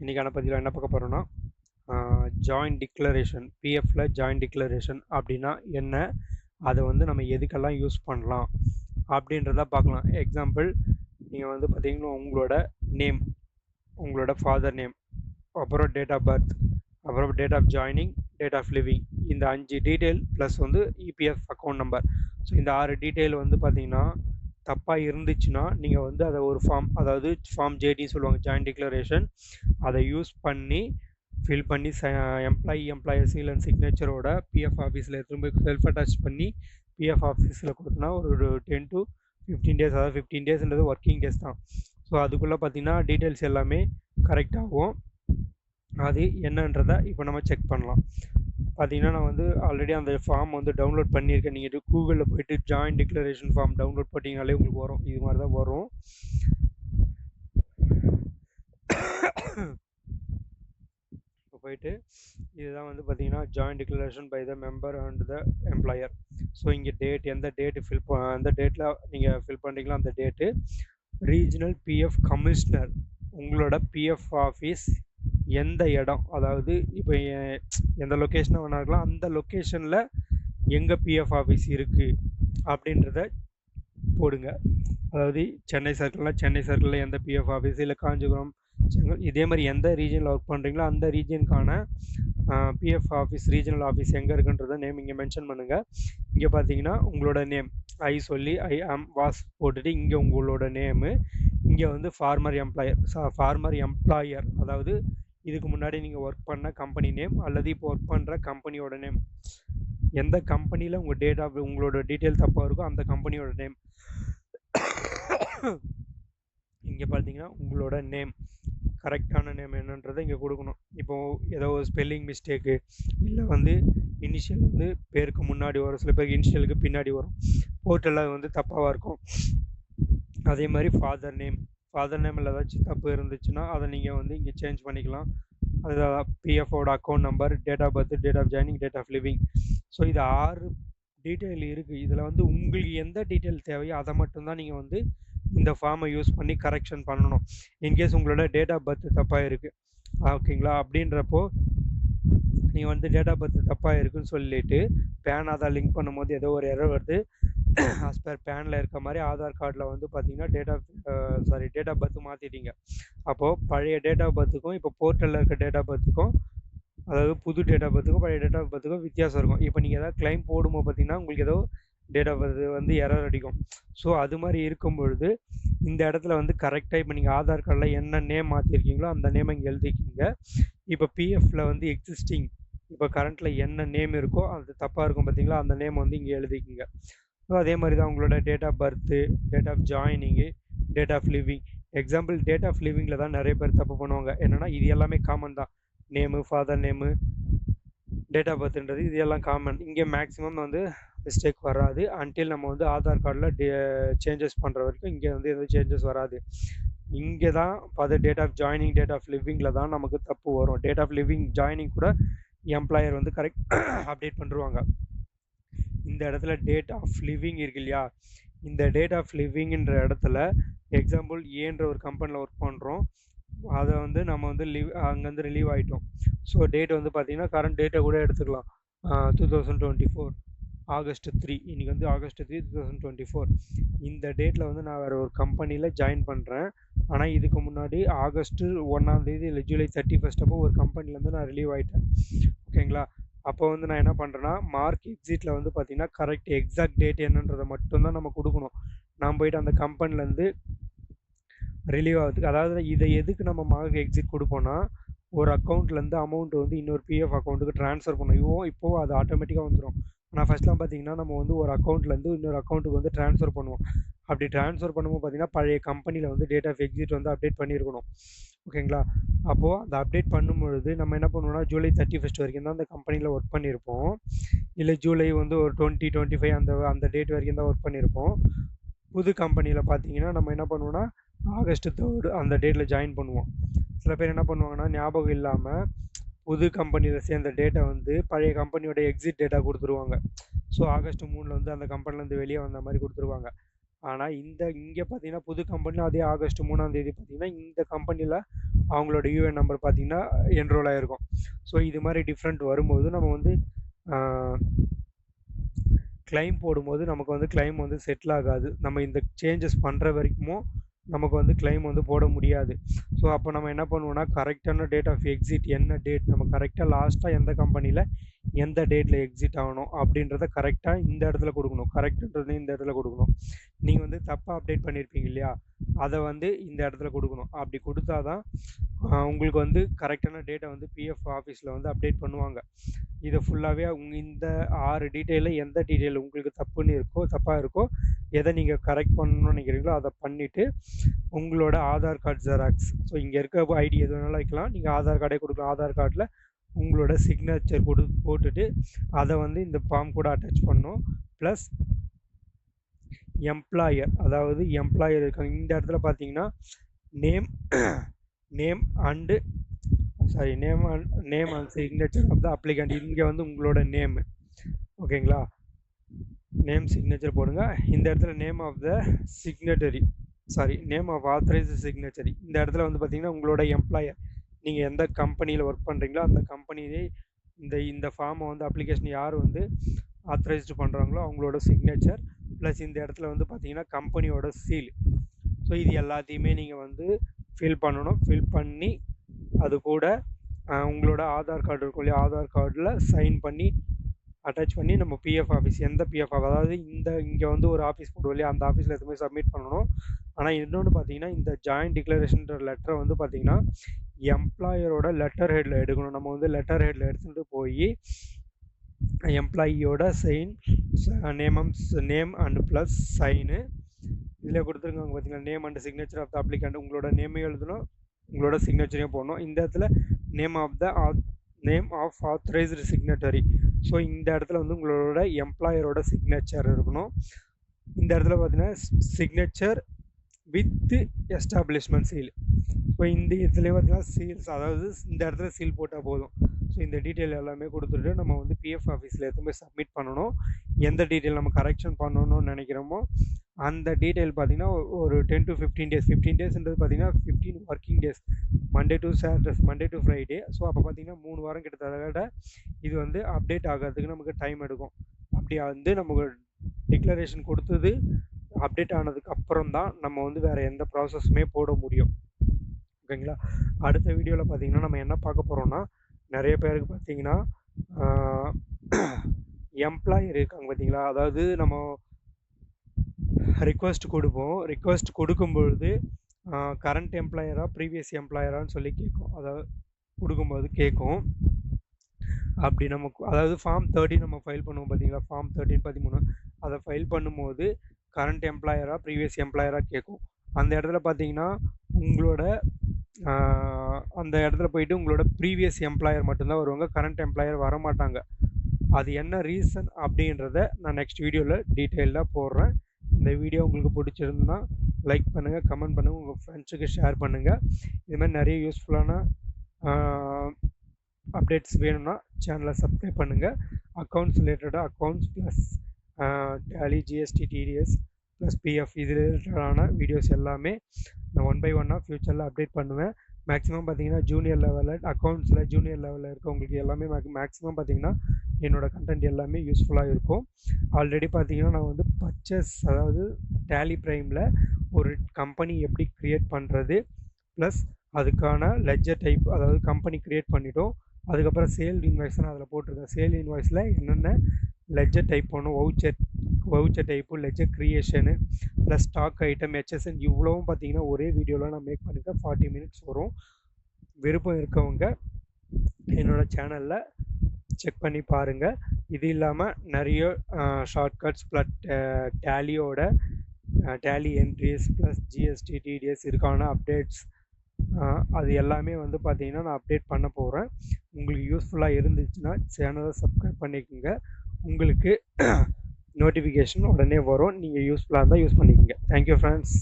இன்றைக்கான பதிவில் என்ன பார்க்க போகிறோன்னா ஜாயிண்ட் டிக்ளரேஷன், பிஎஃப்ல ஜாயிண்ட் டிக்ளரேஷன் அப்படின்னா என்ன, அதை வந்து நம்ம எதுக்கெல்லாம் யூஸ் பண்ணலாம் அப்படின்றத பார்க்கலாம். எக்ஸாம்பிள், நீங்கள் வந்து பார்த்தீங்கன்னா உங்களோட நேம், உங்களோட ஃபாதர் நேம், அப்புறம் டேட் ஆஃப் பர்த், அப்புறம் date of joining, date of living, இந்த 5 டீட்டெயில் ப்ளஸ் வந்து இபிஎஃப் அக்கௌண்ட் நம்பர். ஸோ இந்த 6 டீட்டெயில் வந்து பார்த்தீங்கன்னா தப்பாக இருந்துச்சுன்னா நீங்கள் வந்து அதை ஒரு ஃபார்ம், அதாவது ஃபார்ம் ஜேடின்னு சொல்லுவாங்க, ஜாயிண்ட் டிக்ளரேஷன், அதை யூஸ் பண்ணி ஃபில் பண்ணி எம்ப்ளாயர் சீல் அண்ட் சிக்னேச்சரோட பிஎஃப் ஆஃபீஸில் எடுத்துகிட்டு போய் செல்ஃப் அட்டாச் பண்ணி பிஎஃப் ஆஃபீஸில் கொடுத்தனா ஒரு 10 to 15 days, அதாவது 15 daysன்றது ஒர்க்கிங் டேஸ் தான். ஸோ அதுக்குள்ளே பார்த்தீங்கன்னா டீட்டெயில்ஸ் எல்லாமே கரெக்டாகும். அது என்னன்றதை இப்போ நம்ம செக் பண்ணலாம். பார்த்தீங்கன்னா நான் வந்து ஆல்ரெடி அந்த ஃபார்ம் வந்து டவுன்லோட் பண்ணியிருக்கேன். நீங்கள் கூகுளில் போய்ட்டு ஜாயிண்ட் டிக்ளரேஷன் ஃபார்ம் டவுன்லோட் பண்ணிங்கனாலே உங்களுக்கு வரும், இது மாதிரி தான் வரும். இப்போ போயிட்டு இதுதான் வந்து பார்த்தீங்கன்னா joint declaration by the member and the employer. So இங்கே டேட், எந்த டேட்டு அந்த டேட்டில் நீங்கள் ஃபில் பண்ணுறீங்களோ அந்த டேட்டு, ரீஜனல் பிஎஃப் கமிஷனர், உங்களோட பிஎஃப் ஆஃபீஸ் எந்த இடம், அதாவது இப்போ எந்த லொக்கேஷனாக வேணா இருக்கலாம், அந்த லொக்கேஷனில் எங்கே பிஎஃப் ஆஃபீஸ் இருக்குது அப்படின்றத போடுங்க. அதாவது சென்னை சர்க்கிள்னால் சென்னை சர்க்கிளில் எந்த பிஎஃப் ஆஃபீஸ், இல்லை காஞ்சிபுரம், செங்கல், இதே மாதிரி எந்த ரீஜனில் ஒர்க் பண்ணுறீங்களோ அந்த ரீஜனுக்கான பிஎஃப் ஆஃபீஸ், ரீஜனல் ஆஃபீஸ் எங்கே இருக்குன்றத நேம் இங்கே மென்ஷன் பண்ணுங்கள். இங்கே பார்த்தீங்கன்னா உங்களோட நேம் ஐ சொல்லி ஐ ஆம் வாஸ் போட்டுட்டு இங்கே உங்களோட நேமு, இங்கே வந்து ஃபார்மர் எம்ப்ளாயர், அதாவது இதுக்கு முன்னாடி நீங்கள் ஒர்க் பண்ண கம்பெனி நேம் அல்லது இப்போ ஒர்க் பண்ணுற கம்பெனியோட நேம், எந்த கம்பெனியில் உங்களோட டீட்டெயில் தப்பாக இருக்கோ அந்த கம்பெனியோட நேம். இங்கே பார்த்தீங்கன்னா உங்களோட நேம், கரெக்டான நேம் என்னன்றதை இங்கே கொடுக்கணும். இப்போது ஏதோ ஒரு ஸ்பெல்லிங் மிஸ்டேக்கு, இல்லை வந்து இனிஷியல் வந்து பேருக்கு முன்னாடி வரும், சில பேருக்கு இனிஷியலுக்கு பின்னாடி வரும், போர்ட்டலில் வந்து தப்பாக இருக்கும். அதே மாதிரி ஃபாதர் நேமில் ஏதாச்சும் தப்பு இருந்துச்சுன்னா அதை நீங்கள் வந்து இங்கே சேஞ்ச் பண்ணிக்கலாம். அதுதான் பிஎஃபோட account number, date of birth, date of joining, date of leaving. So இது 6 டீட்டெயில் இருக்குது. இதில் வந்து உங்களுக்கு எந்த டீட்டெயில் தேவையோ அதை மட்டும்தான் நீங்கள் வந்து இந்த ஃபார்மை யூஸ் பண்ணி கரெக்ஷன் பண்ணணும். இன்கேஸ் உங்களோட டேட் ஆஃப் பர்த் தப்பாக இருக்குது, ஓகேங்களா, அப்படின்றப்போ நீங்கள் வந்து டேட் ஆஃப் பர்த் தப்பாக இருக்குன்னு சொல்லிவிட்டு பேன் ஆதார் லிங்க் பண்ணும்போது ஏதோ ஒரு எரர் வருது, ஆஸ் பர் பேனில் இருக்க மாதிரி ஆதார் கார்டில் வந்து பார்த்தீங்கன்னா டேட் ஆஃப் பர்த் மாற்றிட்டீங்க. அப்போது பழைய டேட் ஆஃப் பர்த்துக்கும் இப்போ போர்ட்டலில் இருக்க டேட் ஆஃப் பர்த்துக்கும், அதாவது புது டேட் ஆஃப் பர்த்துக்கும் பழைய டேட் ஆஃப் பர்த்துக்கும் வித்தியாசம் இருக்கும். இப்போ நீங்கள் எதாவது கிளைம் போடும்போது பார்த்தீங்கன்னா உங்களுக்கு ஏதோ டேட் ஆஃப் பர்த் வந்து எரர் அடிக்கும். ஸோ அது மாதிரி இருக்கும் பொழுது இந்த இடத்துல வந்து கரெக்டாக இப்போ நீங்கள் ஆதார் கார்டில் என்ன நேம் மாற்றிருக்கீங்களோ அந்த நேமை இங்கே எழுதிக்கிங்க. இப்போ பிஎஃப்பில் வந்து எக்ஸிஸ்டிங், இப்போ கரண்ட்டில் என்ன நேம் இருக்கோ அது தப்பாக இருக்கும் பார்த்தீங்களா, அந்த நேம் வந்து இங்கே எழுதிக்கிங்க. ஸோ அதே மாதிரி தான் உங்களோட date of birth, date of joining, date of leaving. Example, date of லிவிங்கில் தான் நிறைய பேர் தப்பு பண்ணுவாங்க. என்னென்னா இது எல்லாமே காமன் தான், name, father name, date of பர்த்ன்றது இது எல்லாம் காமன். இங்கே மேக்ஸிமம் வந்து மிஸ்டேக் வராது அன்டில் நம்ம வந்து ஆதார் கார்டில் சேஞ்சஸ் பண்ணுற வரைக்கும் இங்கே வந்து எதுவும் சேஞ்சஸ் வராது. இங்கே தான் பார்த்து date of joining, date of லிவிங்கில் தான் நமக்கு தப்பு வரும். டேட் ஆஃப் லிவிங், ஜாயினிங் கூட எம்ப்ளாயர் வந்து கரெக்ட் அப்டேட் பண்ணுவாங்க. இந்த இடத்துல டேட் ஆஃப் லிவிங் இருக்கு இல்லையா, இந்த டேட் ஆஃப் லிவிங்ன்ற இடத்துல எக்ஸாம்பிள் ஏன்ற ஒரு கம்பெனியில் ஒர்க் பண்ணுறோம், அதை வந்து நம்ம வந்து அங்கேருந்து ரிலீவ் ஆகிட்டோம். ஸோ டேட் வந்து பார்த்திங்கன்னா கரண்ட் டேட்டை கூட எடுத்துக்கலாம், 2024 August 3, இன்றைக்கி வந்து August 3, 2024. இந்த டேட்டில் வந்து நான் வேறு ஒரு கம்பெனியில் ஜாயின் பண்ணுறேன். ஆனால் இதுக்கு முன்னாடி August 1 இல்லை July 31 அப்போ ஒரு கம்பெனிலேருந்து நான் ரிலீவ் ஆகிட்டேன், ஓகேங்களா. அப்போ வந்து நான் என்ன பண்ணுறேன்னா மார்க் எக்ஸிட்டில் வந்து பார்த்திங்கன்னா கரெக்ட் எக்ஸாக்ட் டேட் என்னன்றதை மட்டும்தான் நம்ம கொடுக்கணும். நான் போய்ட்டு அந்த கம்பெனிலேருந்து ரிலீவ் ஆகிறதுக்கு, அதாவது இதை எதுக்கு நம்ம மார்க் எக்ஸிட் கொடுப்போன்னா, ஒரு அக்கௌண்ட்லேருந்து அமௌண்ட் வந்து இன்னொரு பிஎஃப் அக்கௌண்ட்டுக்கு ட்ரான்ஸ்ஃபர் பண்ணுவோம். இப்போது அது ஆட்டோமேட்டிக்காக வந்துடும். ஆனால் ஃபஸ்ட்லாம் பார்த்திங்கன்னா நம்ம வந்து ஒரு அக்கௌண்ட்லேருந்து இன்னொரு அக்கௌண்ட்டுக்கு வந்து ட்ரான்ஸ்ஃபர் பண்ணுவோம். அப்படி ட்ரான்ஸ்ஃபர் பண்ணும்போது பார்த்திங்கன்னா பழைய கம்பெனியில் வந்து டேட் ஆஃப் எக்ஸிட் வந்து அப்டேட் பண்ணியிருக்கணும், ஓகேங்களா. அப்போது அந்த அப்டேட் பண்ணும்பொழுது நம்ம என்ன பண்ணுவோம்னா July 31 வரைக்கும் தான் அந்த கம்பெனியில் ஒர்க் பண்ணியிருப்போம், இல்லை ஜூலை வந்து ஒரு 20-25 அந்த டேட் வரைக்கும் தான் ஒர்க் பண்ணியிருப்போம். புது கம்பெனியில் பார்த்தீங்கன்னா நம்ம என்ன பண்ணுவோம்னா August 3 அந்த டேட்டில் ஜாயின் பண்ணுவோம். சில பேர் என்ன பண்ணுவாங்கன்னா ஞாபகம் இல்லாமல் புது கம்பெனியில் சேர்ந்த டேட்டை வந்து பழைய கம்பெனியோட எக்ஸிட் டேட்டா கொடுத்துருவாங்க. ஸோ August 3 வந்து அந்த கம்பெனிலேருந்து வெளியே வந்த மாதிரி கொடுத்துருவாங்க. ஆனால் இங்கே பார்த்தீங்கன்னா புது கம்பெனியில் அதே ஆகஸ்ட் 3ஆம் தேதி பார்த்தீங்கன்னா இந்த கம்பெனியில் அவங்களோட யூஏஎன் நம்பர் பார்த்தீங்கன்னா என்ரோல் ஆகிருக்கும். ஸோ இது மாதிரி டிஃப்ரெண்ட் வரும்போது நம்ம வந்து கிளைம் போடும்போது நமக்கு வந்து கிளைம் வந்து செட்டில் ஆகாது. நம்ம இந்த சேஞ்சஸ் பண்ணுற வரைக்கும் நமக்கு வந்து கிளைம் வந்து போட முடியாது. ஸோ அப்போ நம்ம என்ன பண்ணுவோம்னா கரெக்டான டேட் ஆஃப் எக்ஸிட் என்ன டேட் நம்ம கரெக்டாக லாஸ்ட்டாக எந்த கம்பெனியில் எந்த டேட்டில் எக்ஸிட் ஆகணும் அப்படின்றத கரெக்டாக இந்த இடத்துல கொடுக்கணும். கரெக்டுன்றது இந்த இடத்துல கொடுக்கணும். நீங்கள் வந்து தப்பாக அப்டேட் பண்ணியிருப்பீங்க இல்லையா, அதை வந்து இந்த இடத்துல கொடுக்கணும். அப்படி கொடுத்தா தான் உங்களுக்கு வந்து கரெக்டான டேட்டை வந்து பிஎஃப் ஆஃபீஸில் வந்து அப்டேட் பண்ணுவாங்க. இதை ஃபுல்லாகவே இந்த 6 டீட்டெயிலில் எந்த டீட்டெயில் உங்களுக்கு தப்பாக இருக்கோ எதை நீங்கள் கரெக்ட் பண்ணணும்னு நினைக்கிறீங்களோ அதை பண்ணிவிட்டு உங்களோட ஆதார் கார்டு ஜெராக்ஸ், ஸோ இங்கே இருக்க ஐடி எது வேணாலும் வைக்கலாம், நீங்கள் ஆதார் கார்டே கொடுக்கலாம். ஆதார் கார்டில் உங்களோட சிக்னேச்சர் போட்டுட்டு அதை வந்து இந்த ஃபார்ம் கூட அட்டாச் பண்ணணும். ப்ளஸ் எம்ப்ளாயர், அதாவது எம்ப்ளாயர் இருக்காங்க இந்த இடத்துல பார்த்தீங்கன்னா name and signature of the applicant. இங்கே வந்து உங்களோட நேம், ஓகேங்களா, நேம் சிக்னேச்சர் போடுங்க. இந்த இடத்துல name of the signatory, name of authorised signatory. இந்த இடத்துல வந்து பார்த்தீங்கன்னா உங்களோட எம்ப்ளாயர், நீங்கள் எந்த கம்பெனியில் ஒர்க் பண்ணுறீங்களோ அந்த கம்பெனியே இந்த ஃபார்மை வந்து அப்ளிகேஷன் யார் வந்து ஆத்தரைஸ்டு பண்ணுறாங்களோ அவங்களோட சிக்னேச்சர், ப்ளஸ் இந்த இடத்துல வந்து பார்த்தீங்கன்னா கம்பெனியோட சீல். ஸோ இது எல்லாத்தையுமே நீங்கள் வந்து ஃபில் பண்ணணும். ஃபில் பண்ணி அது கூட உங்களோட ஆதார் கார்டு இருக்கும் இல்லையா, ஆதார் கார்டில் சைன் பண்ணி அட்டாச் பண்ணி நம்ம பிஎஃப் ஆஃபீஸ், எந்த பிஎஃப் அதாவது இங்கே வந்து ஒரு ஆஃபீஸ் போடுவோம் இல்லையா, அந்த ஆஃபீஸில் எதுவுமே சப்மிட் பண்ணணும். ஆனால் இன்னொன்று பார்த்தீங்கன்னா இந்த ஜாயின்ட் டிக்ளரேஷன்ற லெட்டரை வந்து பார்த்தீங்கன்னா எம்ப்ளாயரோட லெட்டர் ஹெட்டில் எடுக்கணும். நம்ம வந்து லெட்டர் ஹெட்டில் எடுத்துகிட்டு போய் எம்ப்ளாயியோட sign, name and plus sign இதில் கொடுத்துருக்காங்க பார்த்தீங்கன்னா, name and signature of the applicant. உங்களோட நேமையும் எழுதணும், உங்களோட சிக்னேச்சரையும் போடணும். இந்த இடத்துல name of authorised signatory. So இந்த இடத்துல வந்து உங்களோட எம்ப்ளாயரோட சிக்னேச்சர் இருக்கணும். இந்த இடத்துல பார்த்தீங்கன்னா signature with establishment seal. So இந்த இடத்துலேயே பார்த்தீங்கன்னா சீல்ஸ், அதாவது இந்த இடத்துல சீல் போட்டால் போதும். ஸோ இந்த டீட்டெயில் எல்லாமே கொடுத்துட்டு நம்ம வந்து பிஎஃப் ஆஃபீஸில் எதுவுமே சப்மிட் பண்ணணும். எந்த டீட்டெயில் நம்ம கரெக்ஷன் பண்ணணும்னு நினைக்கிறோமோ அந்த டீட்டெயில் பார்த்தீங்கன்னா ஒரு 10 to 15 days. 15 daysன்றது பார்த்தீங்கன்னா 15 working days, Monday to Friday. So அப்போ பார்த்தீங்கன்னா 3 வாரம் கிட்டத்தட்ட இது வந்து அப்டேட் ஆகிறதுக்கு நமக்கு டைம் எடுக்கும். அப்படி வந்து நமக்கு டிக்ளரேஷன் கொடுத்தது அப்டேட் ஆனதுக்கு அப்புறம் தான் நம்ம வந்து வேறு எந்த ப்ராசஸுமே போட முடியும். ஓகேங்களா. அடுத்த வீடியோவில் பார்த்தீங்கன்னா நம்ம என்ன பார்க்க போகிறோம்னா, நிறைய பேருக்கு பார்த்தீங்கன்னா எம்ப்ளாயர் இருக்காங்க பார்த்தீங்களா, அதாவது நம்ம ரிக்வெஸ்ட் கொடுப்போம். ரிக்வெஸ்ட் கொடுக்கும்பொழுது கரண்ட் எம்ப்ளாயரா ப்ரீவியஸ் எம்ப்ளாயரான்னு சொல்லி கேட்கும். அதாவது கொடுக்கும்போது கேட்கும். அப்படி நமக்கு அதாவது ஃபார்ம் 30 நம்ம ஃபைல் பண்ணுவோம் பார்த்தீங்களா, ஃபார்ம் 13 அதை ஃபைல் பண்ணும்போது கரண்ட் எம்ப்ளாயரா ப்ரீவியஸ் எம்ப்ளாயராக கேட்கும். அந்த இடத்துல பார்த்தீங்கன்னா உங்களோட அந்த இடத்துல போயிட்டு உங்களோட ப்ரீவியஸ் எம்ப்ளாயர் மட்டும்தான் வருவாங்க, கரண்ட் எம்ப்ளாயர் வரமாட்டாங்க. அது என்ன ரீசன் அப்படின்றத நான் நெக்ஸ்ட் வீடியோவில் டீட்டெயிலாக போடுறேன். இந்த வீடியோ உங்களுக்கு பிடிச்சிருந்துன்னா லைக் பண்ணுங்கள், கமெண்ட் பண்ணுங்கள், உங்கள் ஃப்ரெண்ட்ஸுக்கு ஷேர் பண்ணுங்கள். இது மாதிரி நிறைய யூஸ்ஃபுல்லான அப்டேட்ஸ் வேணும்னா சேனலை சப்ஸ்கிரைப் பண்ணுங்கள். அக்கௌண்ட்ஸ் ரிலேட்டடாக accounts plus Tally, GST, TDS plus PF இது ரிலேட்டடான வீடியோஸ் எல்லாமே நான் 1 by 1 ஃப்யூச்சரில் அப்டேட் பண்ணுவேன். மேக்ஸிமம் பார்த்தீங்கன்னா ஜூனியர் லெவலில் அக்கௌண்ட்ஸில் ஜூனியர் லெவலில் இருக்கவங்களுக்கு எல்லாமே மேக்ஸிமம் பார்த்தீங்கன்னா என்னோடய கண்டென்ட் எல்லாமே யூஸ்ஃபுல்லாக இருக்கும். ஆல்ரெடி பார்த்தீங்கன்னா நான் வந்து அதாவது டேலி ப்ரைமில் ஒரு கம்பெனி எப்படி க்ரியேட் பண்ணுறது, ப்ளஸ் அதுக்கான லெட்ஜர் டைப், அதாவது கம்பெனி க்ரியேட் பண்ணிட்டோம், அதுக்கப்புறம் சேல் இன்வாய்ஸ் நான் அதில் போட்டிருக்கேன். சேல் இன்வாய்ஸில் என்னென்ன லெட்ஜர் டைப் பண்ணணும், voucher type, ledger creation plus stock item, HSN இவ்வளவும் பார்த்தீங்கன்னா ஒரே வீடியோவில் நான் மேக் பண்ணியிருக்கேன். 40 minutes வரும். விருப்பம் இருக்கவங்க என்னோடய சேனலில் செக் பண்ணி பாருங்கள். இது இல்லாமல் நிறைய shortcuts plus Tally entries plus GST, TDS இருக்கான அப்டேட்ஸ் அது எல்லாமே வந்து பார்த்தீங்கன்னா நான் அப்டேட் பண்ண போகிறேன். உங்களுக்கு யூஸ்ஃபுல்லாக இருந்துச்சுன்னா சேனலை சப்ஸ்கிரைப் பண்ணிக்கோங்க. உங்களுக்கு நோட்டிஃபிகேஷன் உடனே வரும். நீங்கள் யூஸ்ஃபுல்லாக இருந்தால் யூஸ் பண்ணிக்கோங்க. Thank you friends.